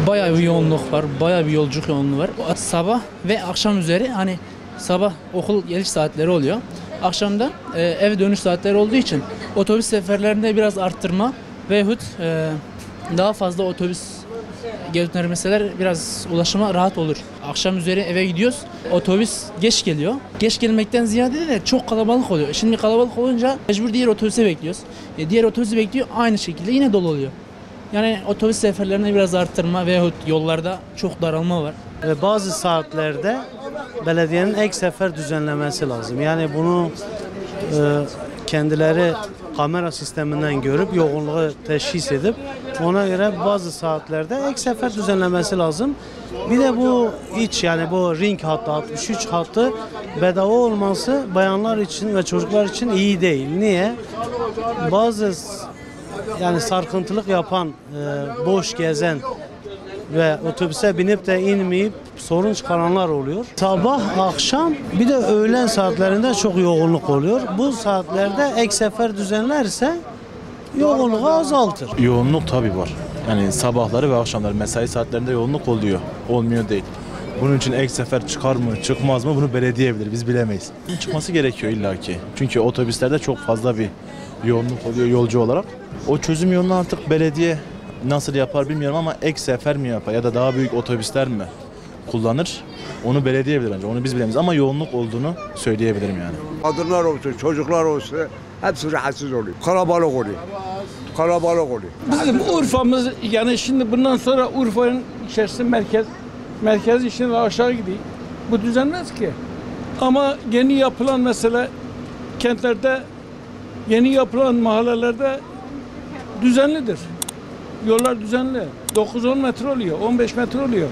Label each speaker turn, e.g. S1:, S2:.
S1: Bayağı bir yoğunluk var, bayağı bir yolculuk yoğunluğu var. Sabah ve akşam üzeri hani sabah okul geliş saatleri oluyor. Akşamda eve dönüş saatleri olduğu için otobüs seferlerinde biraz arttırma veyahut daha fazla otobüs göndermeseler biraz ulaşıma rahat olur. Akşam üzeri eve gidiyoruz. Otobüs geç geliyor. Geç gelmekten ziyade de çok kalabalık oluyor. Şimdi kalabalık olunca mecbur diğer otobüse bekliyoruz. Diğer otobüsü bekliyor aynı şekilde yine dolu oluyor. Yani otobüs seferlerini biraz arttırma veyahut yollarda çok daralma var.
S2: Bazı saatlerde belediyenin ek sefer düzenlemesi lazım. Yani bunu kendileri kamera sisteminden görüp yoğunluğu teşhis edip ona göre bazı saatlerde ek sefer düzenlemesi lazım. Bir de bu yani bu ring hattı 63 hattı bedava olması bayanlar için ve çocuklar için iyi değil. Niye? Bazı yani sarkıntılık yapan, boş gezen ve otobüse binip de inmeyip sorun çıkaranlar oluyor. Sabah, akşam bir de öğlen saatlerinde çok yoğunluk oluyor. Bu saatlerde ek sefer düzenlerse yoğunluğu azaltır.
S3: Yoğunluk tabii var. Yani sabahları ve akşamları mesai saatlerinde yoğunluk oluyor. Olmuyor değil. Bunun için ek sefer çıkar mı, çıkmaz mı bunu belediye bilir. Biz bilemeyiz. Çıkması gerekiyor illaki. Çünkü otobüslerde çok fazla bir yoğunluk oluyor yolcu olarak. O çözüm yolunu artık belediye nasıl yapar bilmiyorum ama ek sefer mi yapar ya da daha büyük otobüsler mi kullanır? Onu belediye bilir bence. Onu biz bilemeyiz ama yoğunluk olduğunu söyleyebilirim yani.
S4: Kadınlar olsun, çocuklar olsun hepsi rahatsız oluyor. Kalabalık oluyor. Kalabalık oluyor.
S5: Bizim Urfa'mız yani şimdi bundan sonra Urfa'nın içerisinde merkez işine aşağı gidiyor. Bu düzenmez ki. Ama yeni yapılan mesela kentlerde, yeni yapılan mahallelerde düzenlidir. Yollar düzenli. 9-10 metre oluyor, 15 metre oluyor.